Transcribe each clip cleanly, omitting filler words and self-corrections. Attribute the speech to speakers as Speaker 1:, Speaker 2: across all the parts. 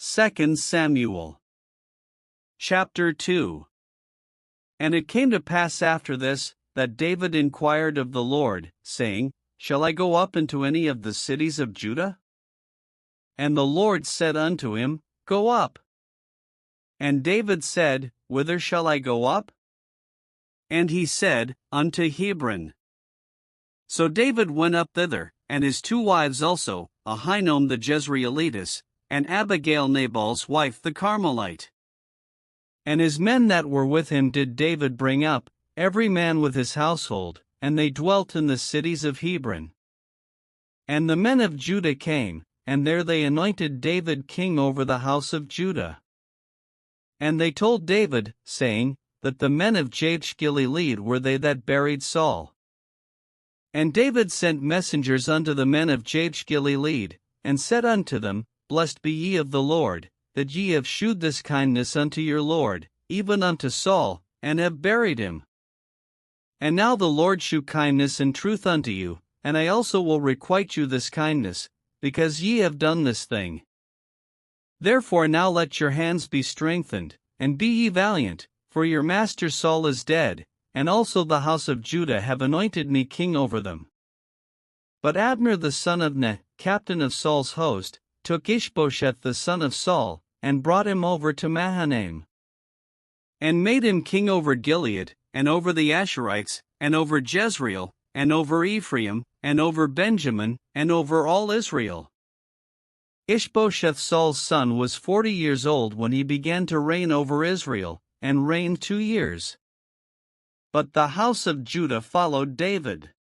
Speaker 1: 2 Samuel. Chapter 2. And it came to pass after this, that David inquired of the Lord, saying, Shall I go up into any of the cities of Judah? And the Lord said unto him, Go up. And David said, Whither shall I go up? And he said, Unto Hebron. So David went up thither, and his 2 wives also, Ahinoam the Jezreelitess, and Abigail Nabal's wife the Carmelite. And his men that were with him did David bring up, every man with his household, and they dwelt in the cities of Hebron. And the men of Judah came, and there they anointed David king over the house of Judah. And they told David, saying, that the men of Jabesh Gilead were they that buried Saul. And David sent messengers unto the men of Jabesh Gilead, and said unto them, Blessed be ye of the Lord, that ye have shewed this kindness unto your Lord, even unto Saul, and have buried him. And now the Lord shew kindness and truth unto you, and I also will requite you this kindness, because ye have done this thing. Therefore now let your hands be strengthened, and be ye valiant, for your master Saul is dead, and also the house of Judah have anointed me king over them. But Abner the son of Ner, captain of Saul's host, took Ishbosheth the son of Saul, and brought him over to Mahanaim, and made him king over Gilead, and over the Asherites, and over Jezreel, and over Ephraim, and over Benjamin, and over all Israel. Ishbosheth Saul's son was 40 years old when he began to reign over Israel, and reigned 2 years. But the house of Judah followed David.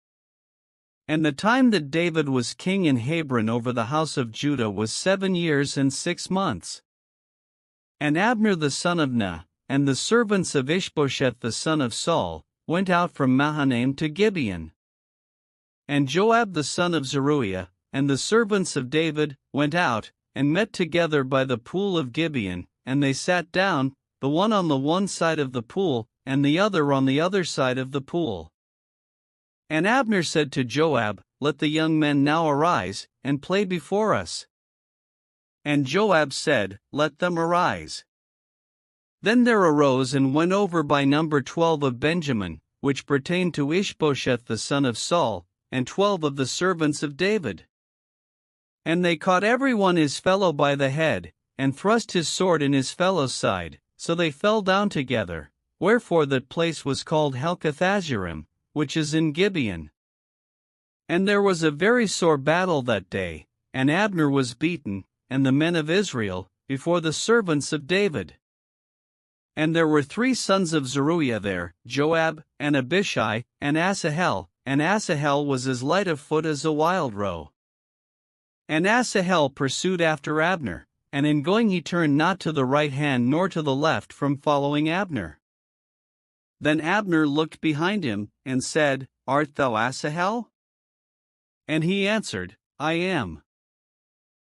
Speaker 1: And the time that David was king in Hebron over the house of Judah was 7 years and 6 months. And Abner the son of Ner, and the servants of Ishbosheth the son of Saul, went out from Mahanaim to Gibeon. And Joab the son of Zeruiah, and the servants of David, went out, and met together by the pool of Gibeon, and they sat down, the one on the one side of the pool, and the other on the other side of the pool. And Abner said to Joab, Let the young men now arise, and play before us. And Joab said, Let them arise. Then there arose and went over by number 12 of Benjamin, which pertained to Ishbosheth the son of Saul, and 12 of the servants of David. And they caught every one his fellow by the head, and thrust his sword in his fellow's side, so they fell down together, wherefore that place was called Helkath-Azzurim, which is in Gibeon. And there was a very sore battle that day, and Abner was beaten, and the men of Israel, before the servants of David. And there were 3 sons of Zeruiah there, Joab, and Abishai, and Asahel was as light of foot as a wild roe. And Asahel pursued after Abner, and in going he turned not to the right hand nor to the left from following Abner. Then Abner looked behind him, and said, Art thou Asahel? And he answered, I am.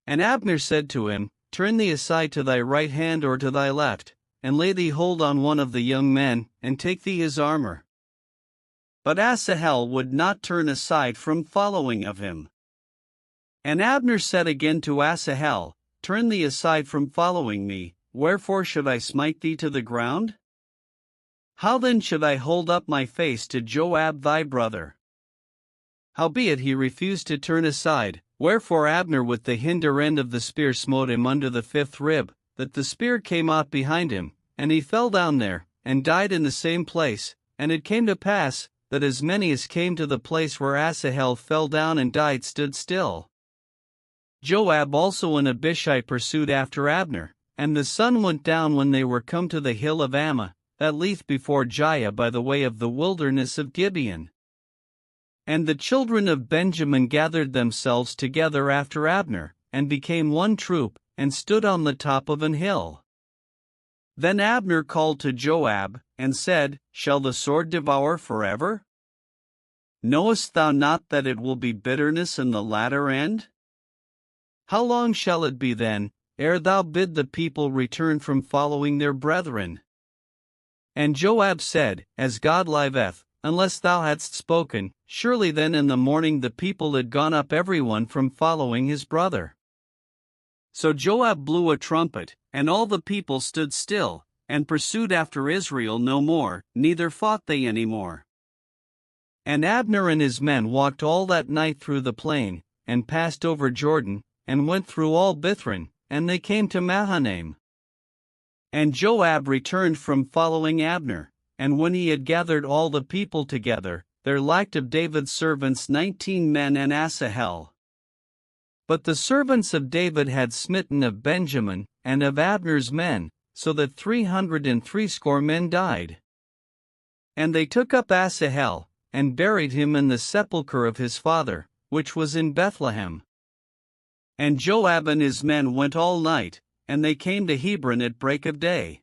Speaker 1: And Abner said to him, Turn thee aside to thy right hand or to thy left, and lay thee hold on one of the young men, and take thee his armor. But Asahel would not turn aside from following of him. And Abner said again to Asahel, Turn thee aside from following me, wherefore should I smite thee to the ground? How then should I hold up my face to Joab thy brother? Howbeit he refused to turn aside, wherefore Abner with the hinder end of the spear smote him under the 5th rib, that the spear came out behind him, and he fell down there, and died in the same place. And it came to pass, that as many as came to the place where Asahel fell down and died stood still. Joab also and Abishai pursued after Abner, and the sun went down when they were come to the hill of Ammah, that lieth before Giah by the way of the wilderness of Gibeon. And the children of Benjamin gathered themselves together after Abner, and became one troop, and stood on the top of an hill. Then Abner called to Joab, and said, Shall the sword devour forever? Knowest thou not that it will be bitterness in the latter end? How long shall it be then, ere thou bid the people return from following their brethren? And Joab said, As God liveth, unless thou hadst spoken, surely then in the morning the people had gone up every one from following his brother. So Joab blew a trumpet, and all the people stood still, and pursued after Israel no more, neither fought they any more. And Abner and his men walked all that night through the plain, and passed over Jordan, and went through all Bithron, and they came to Mahanaim. And Joab returned from following Abner, and when he had gathered all the people together, there lacked of David's servants 19 men and Asahel. But the servants of David had smitten of Benjamin, and of Abner's men, so that 360 men died. And they took up Asahel, and buried him in the sepulchre of his father, which was in Bethlehem. And Joab and his men went all night, and they came to Hebron at break of day.